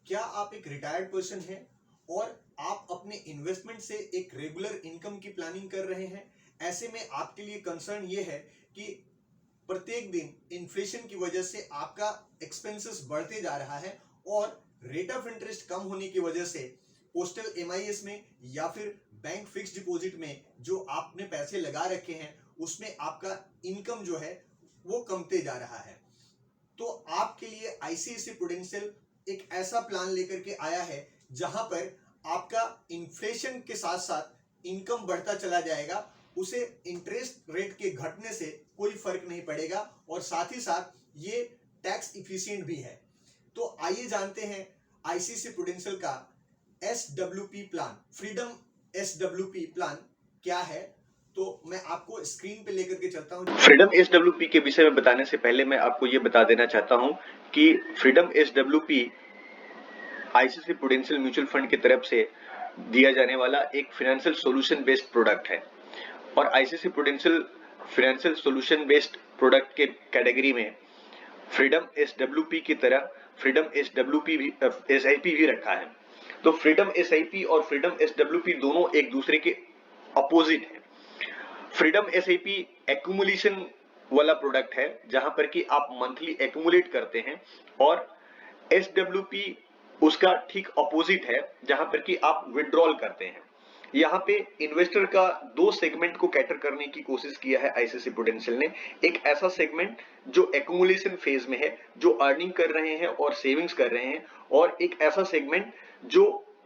क्या आप एक रिटायर्ड पर्सन हैं और आप अपने इन्वेस्टमेंट से एक रेगुलर इनकम की प्लानिंग कर रहे हैं? ऐसे में आपके लिए कंसर्न ये है कि प्रत्येक दिन इन्फ्लेशन की वजह से आपका एक्सपेंसेस बढ़ते जा रहा है और रेट ऑफ इंटरेस्ट कम होने की वजह से पोस्टल एमआईएस में या फिर बैंक फिक्स डिपॉजिट में जो आपने पैसे लगा रखे हैं उसमें आपका इनकम जो है वो कमते जा रहा है। तो आपके लिए आईसीआईसीआई प्रूडेंशियल एक ऐसा प्लान लेकर के आया है जहां पर आपका इन्फ्लेशन के साथ साथ इनकम बढ़ता चला जाएगा, उसे इंटरेस्ट रेट के घटने से कोई फर्क नहीं पड़ेगा और साथ ही साथ ये टैक्स इफिशिएंट भी है। तो आइए जानते हैं आईसीआईसीआई प्रूडेंशियल का SWP plan, freedom SWP plan क्या है। तो मैं आपको स्क्रीन पे लेकर के चलता हूं। फ्रीडम एसडब्ल्यूपी के विषय में बताने से पहले मैं आपको ये बता देना चाहता हूं कि freedom SWP ICICI prudential mutual fund की तरफ से दिया जाने वाला एक फाइनेंशियल सॉल्यूशन बेस्ड प्रोडक्ट है और ICICI prudential financial solution based product के कैटेगरी में फ्रीडम एसडब्ल्यूपी की तरह फ्रीडम एसडब्ल्यूपी भी एसआईपी भी रखा है। तो फ्रीडम एसआईपी और फ्रीडम एसडब्ल्यूपी दोनों एक दूसरे के अपोजिट है। फ्रीडम एसआईपी एक्यूमुलेशन वाला प्रोडक्ट है जहां पर कि आप मंथली एक्यूमुलेट करते हैं और एसडब्ल्यूपी उसका ठीक अपोजिट है जहां पर कि आप विड्रॉल करते हैं। यहाँ पे इन्वेस्टर का दो सेगमेंट को कैटर करने की कोशिश किया है आईसीआईसीआई प्रूडेंशियल ने। एक ऐसा सेगमेंट जो एक्यूमुलेशन फेज में है, जो अर्निंग कर रहे हैं और सेविंग्स कर रहे हैं, और एक ऐसा सेगमेंट जो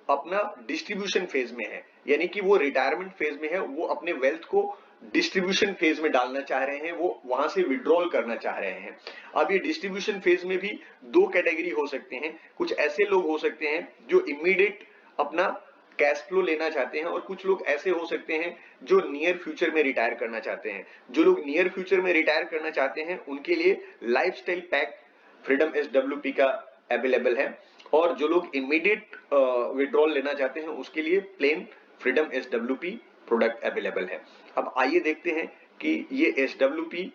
अपना डिस्ट्रीब्यूशन फेज में है, यानी कि वो रिटायरमेंट फेज में है, वो अपने वेल्थ को डिस्ट्रीब्यूशन फेज में डालना चाह रहे हैं, वो वहां से विड्रॉल करना चाह रहे हैं। अब ये डिस्ट्रीब्यूशन फेज में भी दो कैटेगरी हो सकते हैं। कुछ ऐसे लोग हो सकते हैं जो इमीडिएट अपना कैश फ्लो लेना चाहते हैं और कुछ लोग ऐसे हो सकते हैं जो नियर फ्यूचर में रिटायर करना चाहते हैं। जो लोग नियर फ्यूचर में रिटायर करना चाहते हैं उनके लिए लाइफस्टाइल पैक फ्रीडम एसडब्ल्यूपी का अवेलेबल है और जो लोग इमीडिएट विड्रॉल लेना चाहते हैं उसके लिए plan freedom SWP product available है। अब आइए देखते हैं कि ये एसडब्ल्यूपी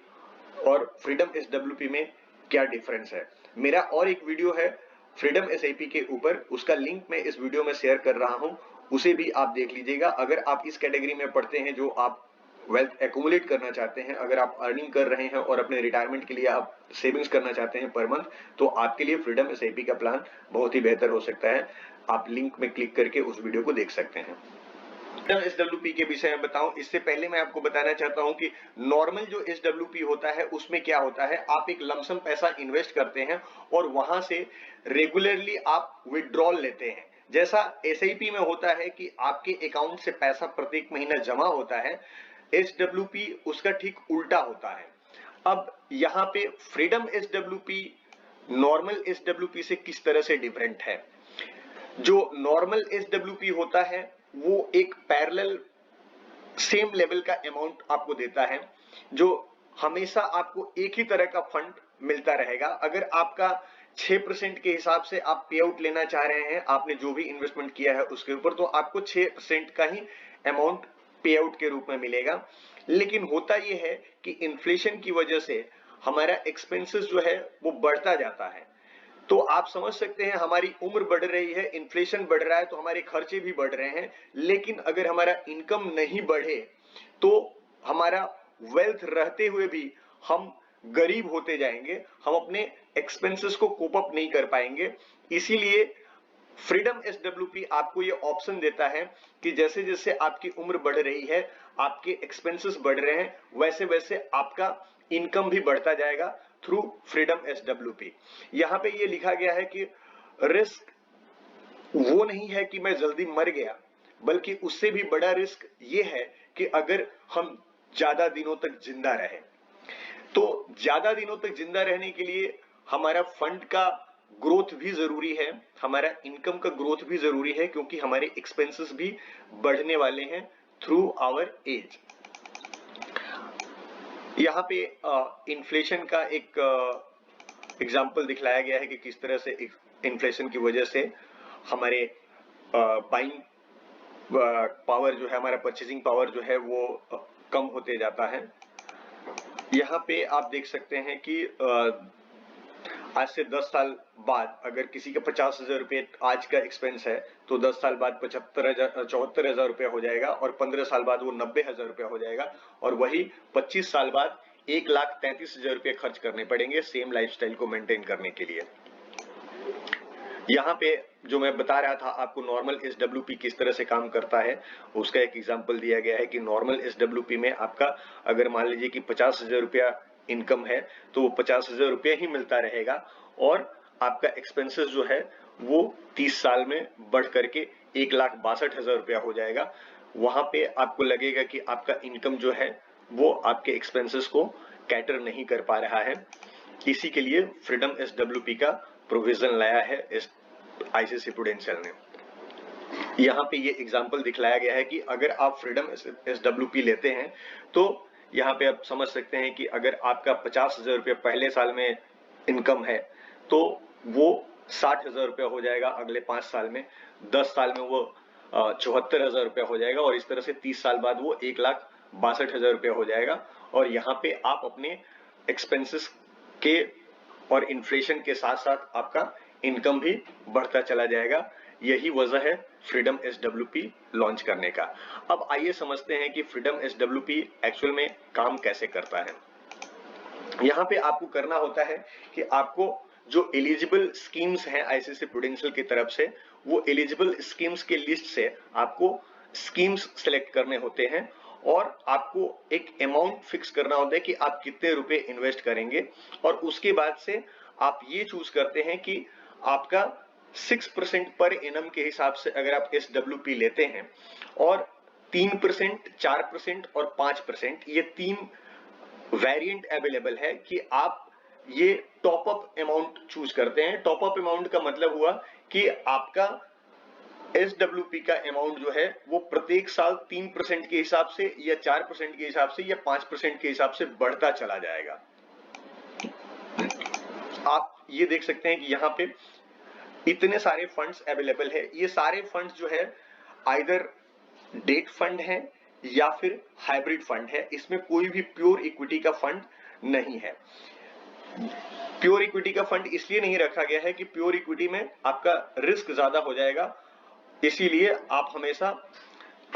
और फ्रीडम एसडब्ल्यूपी में क्या डिफरेंस है। मेरा और एक वीडियो है फ्रीडम एसआईपी के ऊपर, उसका लिंक मैं इस वीडियो में शेयर कर रहा हूं, उसे भी आप देख लीजिएगा। अगर आप इस कैटेगरी में पढ़ते हैं जो आप वेल्थ एक्यूमुलेट करना चाहते हैं, अगर आप अर्निंग कर रहे हैं और अपने रिटायरमेंट के लिए आप सेविंग्स करना चाहते हैं पर मंथ, तो आपके लिए फ्रीडम एसआईपी का प्लान बहुत ही बेहतर हो सकता है। आप लिंक में क्लिक करके उस वीडियो को देख सकते हैं। एसडब्ल्यूपी के विषय में बताऊं इससे पहले मैं आपको बताना चाहता हूं कि नॉर्मल जो एसडब्ल्यूपी होता है उसमें क्या होता है, आप एक लमसम पैसा इन्वेस्ट करते हैं और वहां से रेगुलरली आप विड्रॉल लेते हैं। जैसा एसआईपी में होता है कि आपके अकाउंट से पैसा प्रत्येक महीना जमा होता है, एसडब्ल्यूपी उसका ठीक उल्टा होता है। अब यहाँ पे फ्रीडम एसडब्ल्यूपी नॉर्मल एसडब्ल्यूपी से किस तरह से डिफरेंट है। जो नॉर्मल एसडब्ल्यूपी होता है वो एक पैरेलल सेम लेवल का अमाउंट आपको देता है, जो हमेशा आपको एक ही तरह का फंड मिलता रहेगा। अगर आपका 6% के हिसाब से आप पे आउट लेना चाह रहे हैं, आपने जो भी इन्वेस्टमेंट किया है उसके ऊपर, तो आपको 6% का ही अमाउंट पे आउट के रूप में मिलेगा। लेकिन होता यह है कि इन्फ्लेशन की वजह से हमारा एक्सपेंसेस जो है वो बढ़ता जाता है। तो आप समझ सकते हैं हमारी उम्र बढ़ रही है, इन्फ्लेशन बढ़ रहा है, तो हमारे खर्चे भी बढ़ रहे हैं। लेकिन अगर हमारा इनकम नहीं बढ़े तो हमारा वेल्थ रहते हुए भी हम गरीब होते जाएंगे, हम अपने एक्सपेंसेस को कोप अप नहीं कर पाएंगे। इसीलिए फ्रीडम एसडब्ल्यूपी आपको ये ऑप्शन देता है कि जैसे जैसे आपकी उम्र बढ़ रही है, आपके एक्सपेंसेस बढ़ रहे हैं, वैसे वैसे आपका इनकम भी बढ़ता जाएगा थ्रू फ्रीडम एसडब्ल्यूपी। यहां पे ये लिखा गया है कि रिस्क वो नहीं है कि मैं जल्दी मर गया, बल्कि उससे भी बड़ा रिस्क ये है कि अगर हम ज्यादा दिनों तक जिंदा रहे। तो ज्यादा दिनों तक जिंदा रहने के लिए हमारा फंड का ग्रोथ भी जरूरी है, हमारा इनकम का ग्रोथ भी जरूरी है, क्योंकि हमारे एक्सपेंसेस भी बढ़ने वाले हैं थ्रू आवर एज। यहाँ पे इन्फ्लेशन का एक एग्जाम्पल दिखलाया गया है कि किस तरह से इन्फ्लेशन की वजह से हमारे बाइंग पावर जो है, हमारा परचेजिंग पावर जो है वो कम होते जाता है। यहाँ पे आप देख सकते हैं कि आज से 10 साल बाद अगर किसी का 50,000 रुपये आज का एक्सपेंस है तो 10 साल बाद 74,000 रुपया हो जाएगा और 15 साल बाद वो 90,000 रुपया हो जाएगा और वही 25 साल बाद 1,33,000 रुपये खर्च करने पड़ेंगे सेम लाइफस्टाइल को मेंटेन करने के लिए। यहाँ पे जो मैं बता रहा था आपको नॉर्मल SWP किस तरह से काम करता है, उसका एक एग्जांपल दिया गया है कि नॉर्मल SWP में आपका अगर मान लीजिए कि 50,000 रुपया इनकम है तो वो 50,000 रुपया ही मिलता रहेगा और आपका एक्सपेंसेस जो है वो 30 साल में बढ़ करके 1,62,000 रुपया हो जाएगा। वहां पे आपको लगेगा कि आपका इनकम जो है वो आपके एक्सपेंसेस को कैटर नहीं कर पा रहा है। इसी के लिए फ्रीडम SWP का प्रोविजन लाया है इस ICICI प्रूडेंशियल ने। यहाँ पे ये एग्जांपल दिखलाया गया है कि अगर आप फ्रीडम SWP लेते हैं तो यहाँ पे आप समझ सकते हैं कि अगर आपका 50,000 रुपये पहले साल में इनकम है तो वो 60,000 रुपया हो जाएगा अगले 5 साल में, 10 साल में वो 74,000 रुपया हो जाएगा और इस तरह से 30 साल बाद वो 1,62,000 रुपया हो जाएगा। और यहाँ पे आप अपने एक्सपेंसेस के और इन्फ्लेशन के साथ साथ आपका इनकम भी बढ़ता चला जाएगा। यही वजह है फ्रीडम SWP लॉन्च करने का। अब आइए समझते हैं कि फ्रीडम SWP एक्चुअल में काम कैसे करता है। यहाँ पे आपको करना होता है कि आपको जो एलिजिबल स्कीम्स हैं ICICI प्रूडेंशियल की तरफ से, वो एलिजिबल स्कीम्स के लिस्ट से आपको स्कीम्स सेलेक्ट करने होते हैं और आपको एक अमाउंट फिक्स करना होता है कि आप कितने रुपए इन्वेस्ट करेंगे और उसके बाद से आप ये चूज करते हैं कि आपका 6% पर एनम के हिसाब से अगर आप SWP लेते हैं और 3%, 4% और 5% ये 3 वेरिएंट अवेलेबल है कि आप ये टॉप अप अमाउंट चूज करते हैं। टॉप अप अमाउंट का मतलब हुआ कि आपका SWP का अमाउंट जो है वो प्रत्येक साल 3% के हिसाब से या 4% के हिसाब से या 5% के हिसाब से बढ़ता चला जाएगा। आप ये देख सकते हैं कि यहाँ पे इतने सारे फंड्स अवेलेबल है। ये सारे फंड्स जो है आइदर डेट फंड है या फिर हाइब्रिड फंड है। इसमें कोई भी प्योर इक्विटी का फंड नहीं है। प्योर इक्विटी का फंड इसलिए नहीं रखा गया है कि प्योर इक्विटी में आपका रिस्क ज्यादा हो जाएगा, इसीलिए आप हमेशा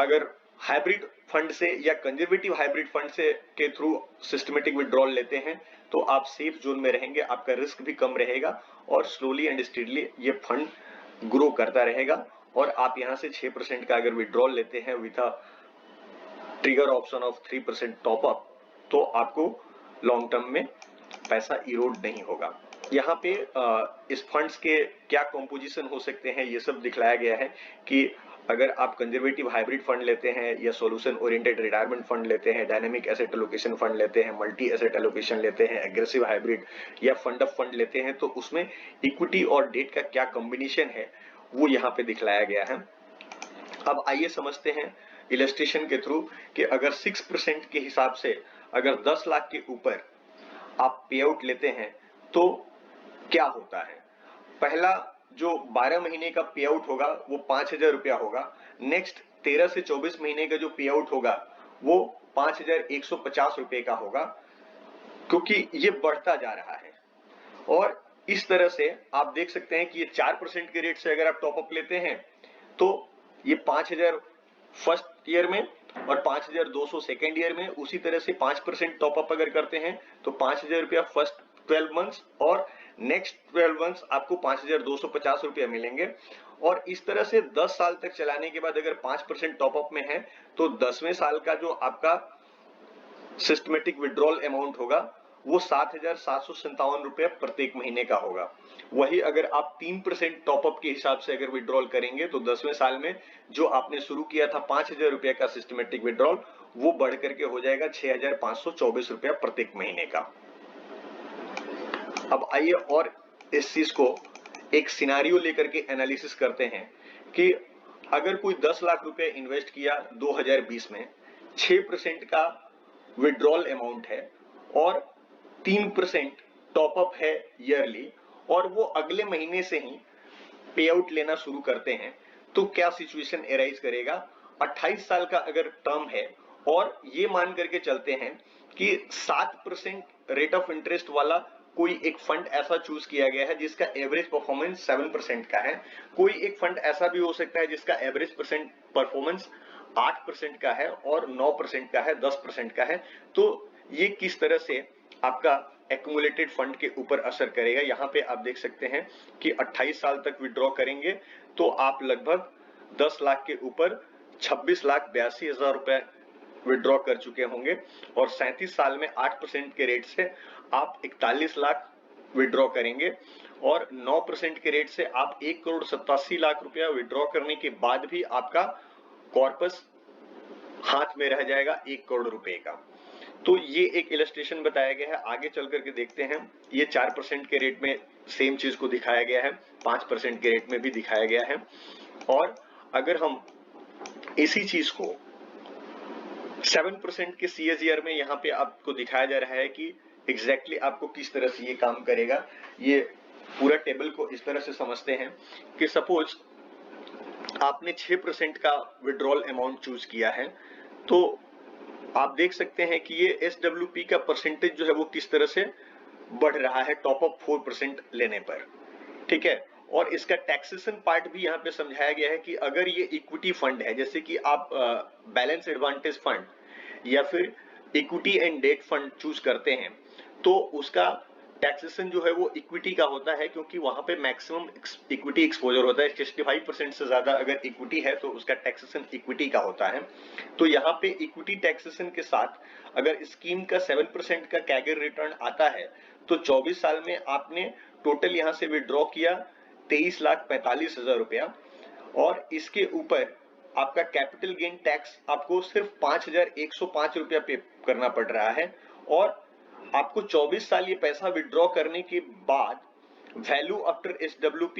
अगर हाइब्रिड फंड से या कंजर्वेटिव हाइब्रिड फंड से के थ्रू सिस्टमेटिक विड्रॉल लेते हैं तो आप सेफ जोन में रहेंगे, आपका रिस्क भी कम रहेगा और स्लोली एंड स्टेडली ये फंड ग्रो करता रहेगा। और आप यहां से 6% का अगर विड्रॉल लेते हैं with a trigger option of 3% top up तो आपको लॉन्ग टर्म में पैसा इरोड नहीं होगा। यहाँ पे इस फंड्स के क्या कंपोजिशन हो सकते हैं ये सब दिखलाया गया है कि अगर आप कंजर्वेटिव हाइब्रिड फंड लेते हैं या सॉल्यूशन ओरिएंटेड रिटायरमेंट फंड लेते हैं, डायनेमिक एसेट एलोकेशन फंड लेते हैं, मल्टी एसेट एलोकेशन लेते हैं, एग्रेसिव हाइब्रिड या फंड ऑफ फंड लेते हैं तो उसमें इक्विटी और डेट का क्या कॉम्बिनेशन है वो यहाँ पे दिखलाया गया है। अब आइए समझते हैं इलस्ट्रेशन के थ्रू कि अगर 6% के हिसाब से अगर 10 लाख के ऊपर आप पे आउट लेते हैं तो क्या होता है। पहला जो 12 महीने का पे आउट होगा वो 5,000 रुपया होगा। नेक्स्ट 13 से 24 महीने का जो पे आउट होगा वो 5,150 रुपए का होगा, क्योंकि ये बढ़ता जा रहा है। और इस तरह से आप देख सकते हैं कि ये 4% के रेट से अगर आप टॉप अप लेते हैं तो ये 5,000 फर्स्ट ईयर में और 5,200 सेकेंड ईयर में, उसी तरह से 5% टॉप अप अगर करते हैं तो 5,000 रुपया फर्स्ट 12 मंथ्स और नेक्स्ट 12 मंथ्स आपको 5,250 रुपया मिलेंगे। और इस तरह से 10 साल तक चलाने के बाद अगर 5% टॉप अप में है तो 10वें साल का जो आपका सिस्टमेटिक विड्रॉल अमाउंट होगा वो 7,757 रुपया प्रत्येक महीने का होगा। वही अगर आप 3% टॉप अप के हिसाब से अगर विड्रॉल करेंगे तो 10वें साल में जो आपने शुरू किया था 5,000 रुपया का सिस्टमेटिक विड्रॉल वो बढ़ करके हो जाएगा 6,524 रुपया प्रत्येक महीने का। अब आइए और इस चीज को एक सिनारियो लेकर के एनालिसिस करते हैं कि अगर कोई 10 लाख रुपए इन्वेस्ट किया 2020 में, 6% का विड्रॉल अमाउंट है और 3% टॉप अप है ईयरली और वो अगले महीने से ही पे आउट लेना शुरू करते हैं तो क्या सिचुएशन एराइज करेगा। 28 साल का अगर टर्म है और ये मान करके चलते हैं कि 7% रेट ऑफ इंटरेस्ट वाला कोई एक फंड ऐसा चूज किया गया है जिसका एवरेज परफॉर्मेंस 7% का है, कोई एक फंड ऐसा भी हो सकता है जिसका एवरेज परफॉर्मेंस 8% का है और 9% का है, 10% का है। तो ये किस तरह से आपका एक्यूमुलेटेड फंड के ऊपर असर करेगा, यहाँ पे आप देख सकते हैं कि 28 साल तक विड्रॉ करेंगे तो आप लगभग 10 लाख के ऊपर 26,82,000 रुपए विड्रॉ कर चुके होंगे और 37 साल में 8% के रेट से आप 41 लाख विड्रॉ करेंगे और 9% के रेट से आप 1,87,00,000 रुपया विड्रॉ करने के बाद भी आपका कॉर्पस हाथ में रह जाएगा 1 करोड़ रुपए का। तो ये एक इलस्ट्रेशन बताया गया है। आगे चल करके देखते हैं, ये 4% के रेट में सेम चीज को दिखाया गया है, 5% के रेट में भी दिखाया गया है। और अगर हम इसी चीज को 7% के CAGR में यहाँ पे आपको दिखाया जा रहा है कि एग्जैक्टली आपको किस तरह से ये काम करेगा। ये पूरा टेबल को इस तरह से समझते हैं कि सपोज आपने 6% का विड्रॉल अमाउंट चूज किया है, तो आप देख सकते हैं कि ये SWP का परसेंटेज जो है वो किस तरह से बढ़ रहा है टॉप अप 4% लेने पर, ठीक है। और इसका टैक्सेशन पार्ट भी यहाँ पे समझाया गया है कि अगर ये इक्विटी फंड है, जैसे कि आप बैलेंस एडवांटेज फंड या फिर equity and debt fund choose करते हैं, तो उसका टैक्सेशन जो है वो इक्विटी का होता है, क्योंकि वहां पे मैक्सिमम इक्विटी एक्सपोजर होता है। 65% से ज्यादा अगर इक्विटी है तो उसका टैक्सेशन इक्विटी का होता है। तो यहाँ पे इक्विटी टैक्सेशन के साथ अगर स्कीम का 7% का कैगर रिटर्न आता है तो 24 साल में आपने टोटल यहाँ से विड्रॉ किया 23,45,000 रुपया और इसके ऊपर आपका कैपिटल गेन टैक्स आपको सिर्फ 5,105 रुपया पे करना पड़ रहा है और आपको 24 साल ये पैसा विड्रॉ करने के बाद वैल्यू आफ्टर SWP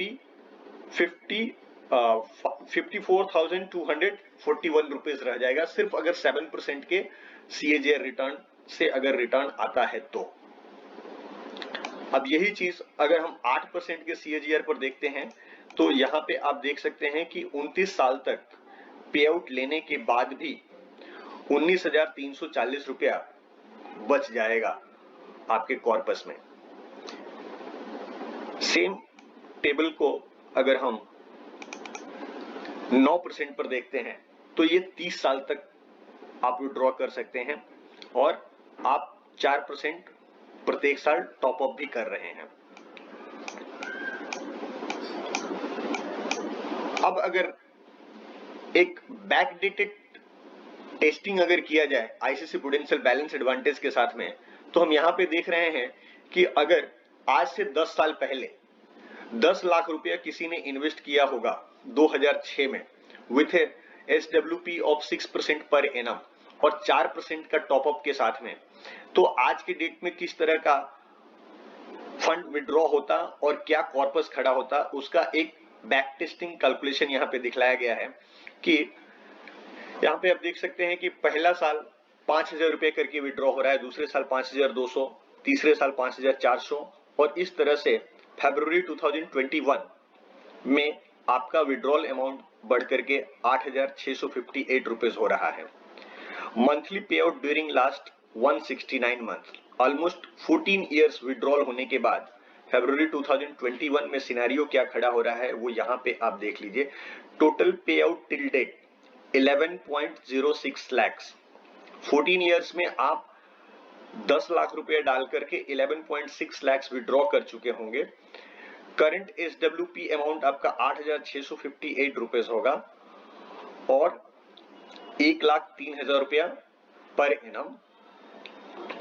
54,241 रुपीज रह जाएगा, सिर्फ अगर 7% के CAGR रिटर्न से अगर रिटर्न आता है तो। अब यही चीज अगर हम 8% के CAGR पर देखते हैं तो यहाँ पे आप देख सकते हैं कि 29 साल तक पे आउट लेने के बाद भी 19,340 रुपया बच जाएगा आपके कॉर्पस में। सेम टेबल को अगर हम 9% पर देखते हैं तो ये 30 साल तक आप विड्रॉ कर सकते हैं और आप 4% प्रत्येक साल टॉप अप भी कर रहे हैं। अब अगर एक बैकडेटेड टेस्टिंग अगर किया जाए ICICI प्रूडेंशियल बैलेंस एडवांटेज के साथ में, तो हम यहाँ पे देख रहे हैं कि अगर आज से 10 साल पहले 10 लाख रुपया किसी ने इन्वेस्ट किया होगा 2006 में with SWP of 6% per annum और 4% का टॉपअप के साथ में, तो आज के डेट में किस तरह का फंड विड्रॉ होता और क्या कॉर्पस खड़ा होता, उसका एक बैक टेस्टिंग कैलकुलेशन यहाँ पे दिखलाया गया है। कि यहाँ पे आप देख सकते हैं कि पहला साल 5,000 रुपए करके विड्रॉ हो रहा है, दूसरे साल 5,200, तीसरे साल 5,400 और इस तरह से फरवरी 2021 में आपका विड्रॉल अमाउंट बढ़ करके 8,658 रुपीज हो रहा है। मंथली पे out during last 169 month, almost 14 years withdrawal होने के बाद फरवरी 2021 में सिनेरियो क्या खड़ा हो रहा है वो यहाँ पे आप देख लीजिए। Total pay out till date 11.06 lakhs, 14 years में आप 10 लाख रुपए डाल करके 11.6 lakhs विड्रॉ कर चुके होंगे। करंट SWP अमाउंट आपका 8,658 रुपीज होगा और 1,03,000 रुपया पर एनम,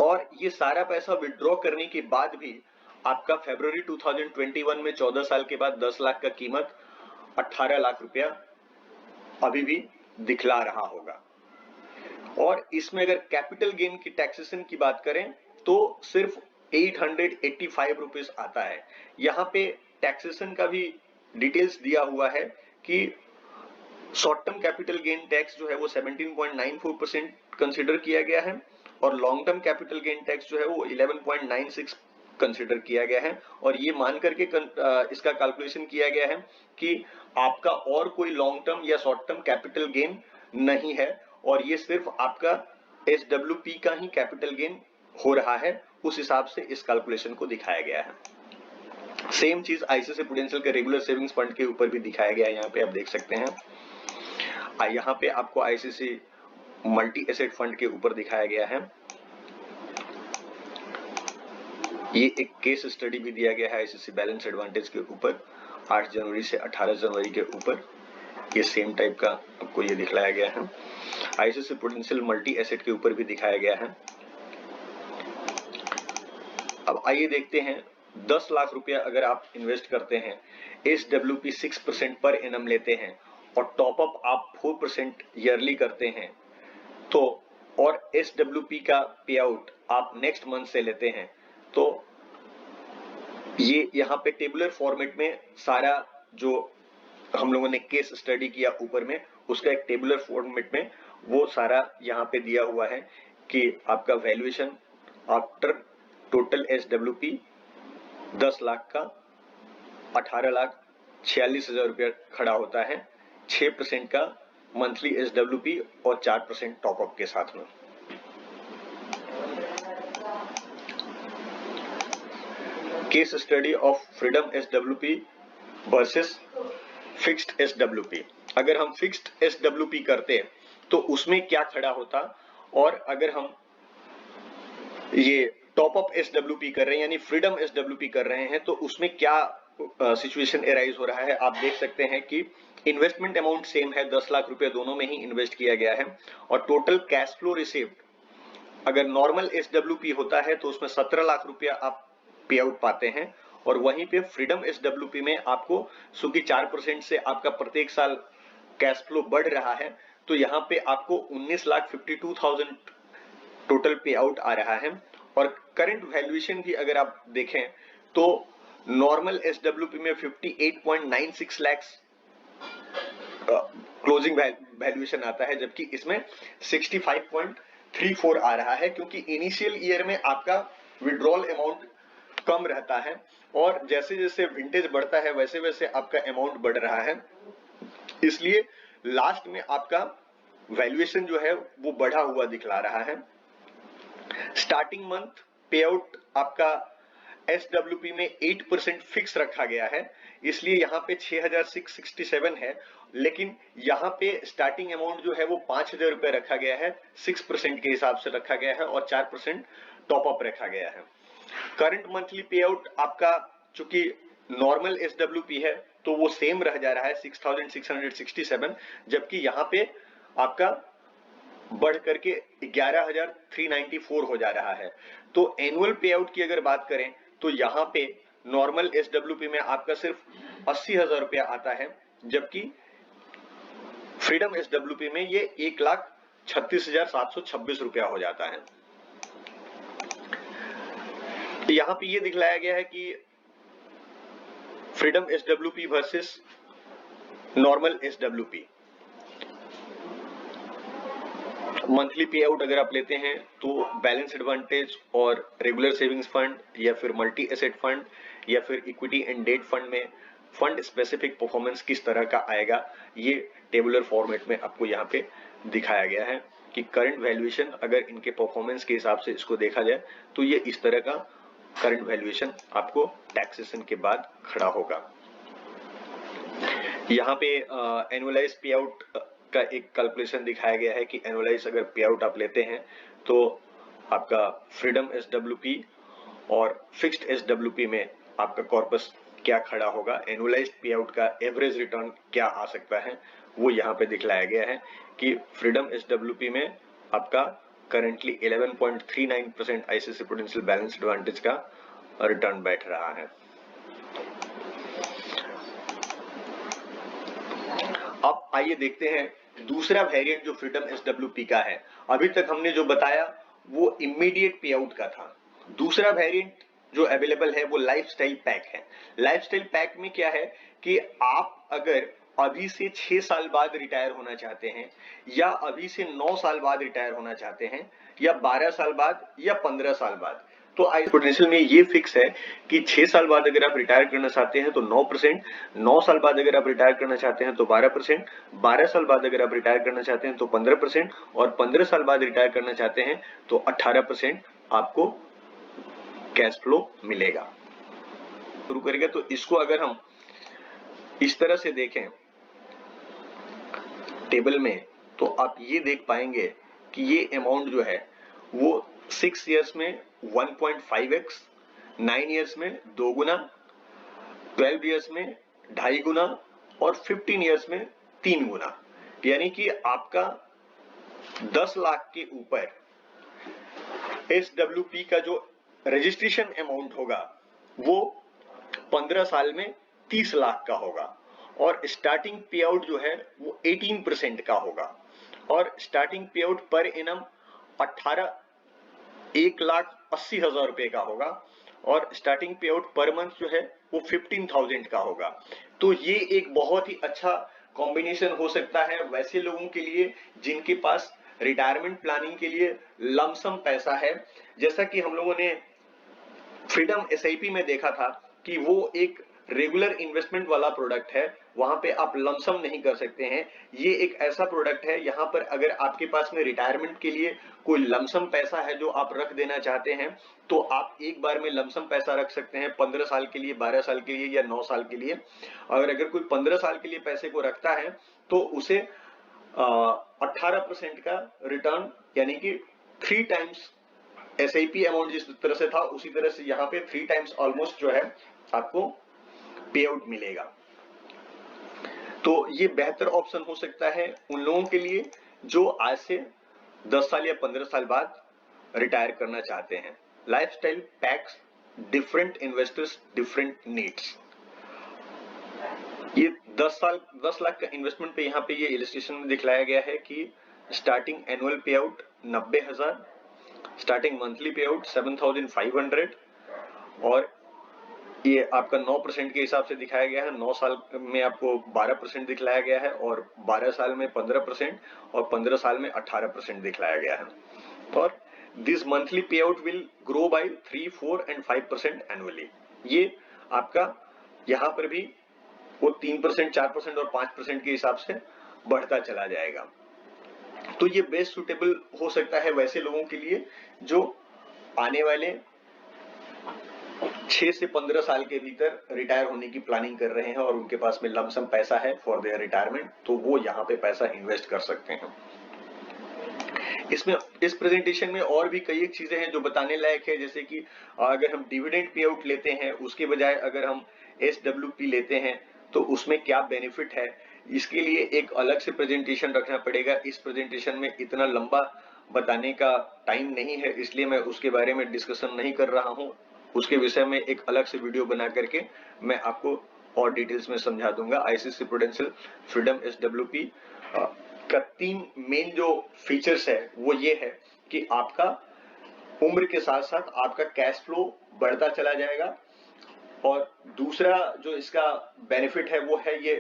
और ये सारा पैसा विड्रॉ करने के बाद भी आपका फरवरी 2021 में 14 साल के बाद 10 लाख का कीमत 18 लाख रुपया अभी भी दिखला रहा होगा। और इसमें अगर कैपिटल गेन की टैक्सेशन की बात करें तो सिर्फ 885 रुपीज आता है। यहाँ पे टैक्सेशन का भी डिटेल्स दिया हुआ है कि short term capital gain tax जो है वो 17.94% कंसिडर किया गया है और long term capital gain tax जो है वो 11.96 कंसिडर किया गया है। और ये मान करके इसका कैलकुलेशन किया गया है कि आपका और कोई लॉन्ग टर्म या शॉर्ट टर्म कैपिटल गेन नहीं है और ये सिर्फ आपका SWP का ही कैपिटल गेन हो रहा है उस हिसाब से इस कैलकुलेशन को दिखाया गया है। सेम चीज आईसीआईसीआई प्रूडेंशियल के रेगुलर सेविंग्स फंड के ऊपर भी दिखाया गया है, यहाँ पे आप देख सकते हैं। यहाँ पे आपको आईसीआईसीआई मल्टी एसेट फंड के ऊपर दिखाया गया है। ये एक केस स्टडी भी दिया गया है आईसीआईसीआई बैलेंस एडवांटेज के ऊपर 8 जनवरी से 18 जनवरी के ऊपर। ये सेम टाइप का आपको ये दिखलाया गया है। आईसीआईसीआई प्रूडेंशियल मल्टी एसेट के ऊपर भी दिखाया गया है। अब आइए देखते हैं, 10 लाख रुपया अगर आप इन्वेस्ट करते हैं, SWP 6% पर एनम लेते हैं और टॉप अप आप 4% ईयरली करते हैं, तो और SWP का पे आउट आप नेक्स्ट मंथ से लेते हैं, तो ये यहाँ पे टेबुलर फॉर्मेट में सारा जो हम लोगों ने केस स्टडी किया ऊपर में, उसका एक टेबुलर फॉर्मेट में वो सारा यहाँ पे दिया हुआ है कि आपका valuation after total SWP 10 lakh का 18,46,000 रुपया खड़ा होता है 6% का मंथली SWP और 4% टॉपअप के साथ में। Case study of freedom SWP versus fixed SWP। अगर हम फिक्स्ड SWP करते तो उसमें क्या खड़ा होता, और अगर हम ये टॉप अप SWP कर रहे हैं यानी फ्रीडम SWP कर रहे हैं, तो उसमें क्या सिचुएशन एराइज हो रहा है। आप देख सकते हैं कि इन्वेस्टमेंट अमाउंट सेम है, 10 लाख रुपए दोनों में ही इन्वेस्ट किया गया है, और टोटल कैश फ्लो रिसीव्ड अगर नॉर्मल SWP होता है तो उसमें 17 लाख रुपया आप पे आउट पाते हैं, और वहीं पे फ्रीडम SWP में आपको चूंकि 4% से आपका प्रत्येक साल कैश फ्लो बढ़ रहा है, तो यहाँ पे आपको 19,52,000 टोटल पे आउट आ रहा है। और करंट वैल्यूएशन भी अगर आप देखें तो नॉर्मल SWP में 58.96 लाख क्लोजिंग वैल्यूएशन आता है, जबकि इसमें 65.34 आ रहा है, क्योंकि इनिशियल ईयर में आपका विड्रॉल अमाउंट कम रहता है और जैसे जैसे विंटेज बढ़ता है वैसे वैसे आपका अमाउंट बढ़ रहा है, इसलिए लास्ट में आपका वैल्यूएशन जो है वो बढ़ा हुआ दिखला रहा है। स्टार्टिंग मंथ पे आउट आपका SWP में 8% फिक्स रखा गया है, इसलिए यहाँ पे 6,667 है, लेकिन यहाँ पे स्टार्टिंग अमाउंट जो है वो 5,000 रुपए रखा गया है, 6% के हिसाब से रखा गया है और 4% टॉप अप रखा गया है। करंट मंथली पे आउट आपका चूंकि नॉर्मल SWP है तो वो सेम रह जा रहा है 6,667, जबकि यहाँ पे आपका बढ़ करके 11,394 हो जा रहा है। तो एनुअल पे आउट की अगर बात करें तो यहाँ पे नॉर्मल SWP में आपका सिर्फ 80,000 रुपया आता है, जबकि फ्रीडम SWP में ये 1,36,726 रुपया हो जाता है। तो यहाँ पे ये दिखलाया गया है कि freedom SWP versus normal SWP monthly पे आउट अगर आप लेते हैं तो बैलेंस एडवांटेज और रेगुलर सेविंग्स फंड या फिर मल्टी एसेट फंड या फिर इक्विटी एंड डेट फंड में फंड स्पेसिफिक परफॉर्मेंस किस तरह का आएगा, ये टेबुलर फॉर्मेट में आपको यहाँ पे दिखाया गया है कि करंट वैल्यूएशन अगर इनके परफॉर्मेंस के हिसाब से इसको देखा जाए तो ये इस तरह का करंट वैल्यूएशन आपको टैक्सेशन के बाद खड़ा होगा। यहाँ पे एनुअलाइज पे आउट का एक कैलकुलेशन दिखाया गया है कि एनुअलाइज अगर पे आउट आप लेते हैं तो आपका फ्रीडम SWP और फिक्स्ड SWP में आपका कॉर्पस क्या खड़ा होगा, एनुअलाइज्ड पे आउट का एवरेज रिटर्न क्या आ सकता है, वो यहाँ पे दिखलाया गया है कि फ्रीडम SWP में आपका currently 11.39% ICICI prudential balance advantage का रिटर्न बैठ रहा है। अब आइए देखते हैं दूसरा वेरिएंट जो फ्रीडम SWP का है। अभी तक हमने जो बताया वो इमीडिएट पे आउट का था। दूसरा वेरिएंट जो अवेलेबल है वो लाइफस्टाइल पैक है। लाइफस्टाइल पैक में क्या है कि आप अगर अभी से 6 साल बाद रिटायर होना चाहते हैं या अभी से 9 साल बाद रिटायर होना चाहते हैं या 12 साल बाद या 15 साल बाद, तो आईसीआईसीआई प्रूडेंशियल में ये फिक्स है कि 6 साल बाद अगर आप रिटायर करना चाहते हैं तो 9%, 9 साल बाद अगर आप रिटायर करना चाहते हैं तो 12%, 12 साल बाद अगर आप रिटायर करना चाहते हैं तो 15% और 15 साल बाद रिटायर करना चाहते हैं तो 18% आपको कैश फ्लो मिलेगा। शुरू करेगा तो इसको अगर हम इस तरह से देखें टेबल में, तो आप ये देख पाएंगे कि ये अमाउंट जो है वो 6 इयर्स में 1.5x, 9 इयर्स में 2 गुना, 12 इयर्स में 2.5 गुना और 15 इयर्स में 3 गुना। यानी कि आपका 10 लाख के ऊपर SWP का जो रजिस्ट्रेशन अमाउंट होगा वो 15 साल में 30 लाख का होगा और स्टार्टिंग पे आउट जो है वो 18% का होगा और स्टार्टिंग पे आउट पर इनम 1,80,000 रुपए का होगा और स्टार्टिंग पे आउट पर मंथ जो है वो 15,000 का होगा। तो ये एक बहुत ही अच्छा कॉम्बिनेशन हो सकता है वैसे लोगों के लिए जिनके पास रिटायरमेंट प्लानिंग के लिए लमसम पैसा है। जैसा कि हम लोगों ने फ्रीडम SIP में देखा था कि वो एक रेगुलर इन्वेस्टमेंट वाला प्रोडक्ट है, वहां पे आप लमसम नहीं कर सकते हैं। ये एक ऐसा प्रोडक्ट है यहाँ पर अगर आपके पास में रिटायरमेंट के लिए कोई लमसम पैसा है जो आप रख देना चाहते हैं तो आप एक बार में लमसम पैसा रख सकते हैं 15 साल के लिए, 12 साल के लिए या 9 साल के लिए। और अगर कोई 15 साल के लिए पैसे को रखता है तो उसे 18% का रिटर्न यानी कि 3 टाइम्स SIP अमाउंट जिस तरह से था उसी तरह से यहाँ पे 3 टाइम्स ऑलमोस्ट जो है आपको पे आउट मिलेगा। तो ये बेहतर ऑप्शन हो सकता है उन लोगों के लिए जो आज से 10 साल या 15 साल बाद रिटायर करना चाहते हैं। Lifestyle PACS different investors different needs. ये 10 लाख का इन्वेस्टमेंट पे यहाँ पे ये इलस्ट्रेशन में दिखलाया गया है कि स्टार्टिंग एनुअल पे आउट 90,000, स्टार्टिंग मंथली पे आउट 7,500 और ये आपका 9% के हिसाब से दिखाया गया है। 9 साल में आपको 12% दिखलाया गया है और 12 साल में 15% और 15 साल में 18% दिखलाया गया है। और दिस मंथली पे out will grow by 3, 4 and 5% annually. ये आपका यहाँ पर भी वो 3%, 4% और 5% के हिसाब से बढ़ता चला जाएगा। तो ये बेस्ट सुटेबल हो सकता है वैसे लोगों के लिए जो आने वाले 6 से 15 साल के भीतर रिटायर होने की प्लानिंग कर रहे हैं और उनके पास में लमसम पैसा है फॉर देयर रिटायरमेंट, तो वो यहाँ पे पैसा इन्वेस्ट कर सकते हैं। इसमें इस प्रेजेंटेशन में और भी कई चीजें हैं जो बताने लायक है, जैसे कि अगर हम डिविडेंड पे आउट लेते हैं उसके बजाय अगर हम SWP लेते हैं तो उसमें क्या बेनिफिट है। इसके लिए एक अलग से प्रेजेंटेशन रखना पड़ेगा। इस प्रेजेंटेशन में इतना लंबा बताने का टाइम नहीं है, इसलिए मैं उसके बारे में डिस्कशन नहीं कर रहा हूँ। उसके विषय में एक अलग से वीडियो बना करके मैं आपको और डिटेल्स में समझा दूंगा। ICICI प्रूडेंशियल फ्रीडम SWP का 3 मेन जो फीचर्स है वो ये है कि आपका उम्र के साथ साथ आपका कैश फ्लो बढ़ता चला जाएगा और दूसरा जो इसका बेनिफिट है वो है ये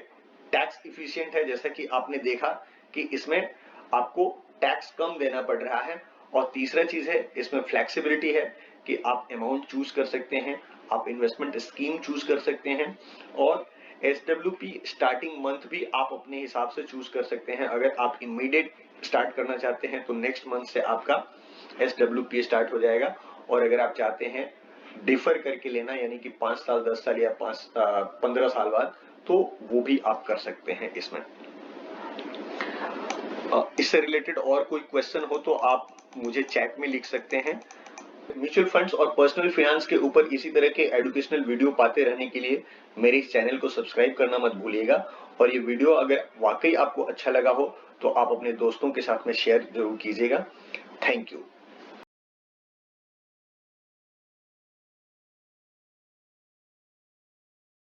टैक्स इफिशिएंट है। जैसा कि आपने देखा कि इसमें आपको टैक्स कम देना पड़ रहा है और तीसरा चीज है इसमें फ्लेक्सिबिलिटी है कि आप अमाउंट चूज कर सकते हैं, आप इन्वेस्टमेंट स्कीम चूज कर सकते हैं और SWP स्टार्टिंग मंथ भी आप अपने हिसाब से चूज कर सकते हैं। अगर आप इमीडिएट स्टार्ट करना चाहते हैं तो नेक्स्ट मंथ से आपका SWP स्टार्ट हो जाएगा और अगर आप चाहते हैं डिफर करके लेना यानी कि 5 साल, 10 साल या 15 साल बाद, तो वो भी आप कर सकते हैं इसमें। इससे रिलेटेड और कोई क्वेश्चन हो तो आप मुझे चैट में लिख सकते हैं। म्यूचुअल फंड्स और पर्सनल फाइनेंस के ऊपर इसी तरह के एजुकेशनल वीडियो पाते रहने के लिए मेरे इस चैनल को सब्सक्राइब करना मत भूलिएगा और ये वीडियो अगर वाकई आपको अच्छा लगा हो तो आप अपने दोस्तों के साथ में शेयर जरूर कीजिएगा। Thank you.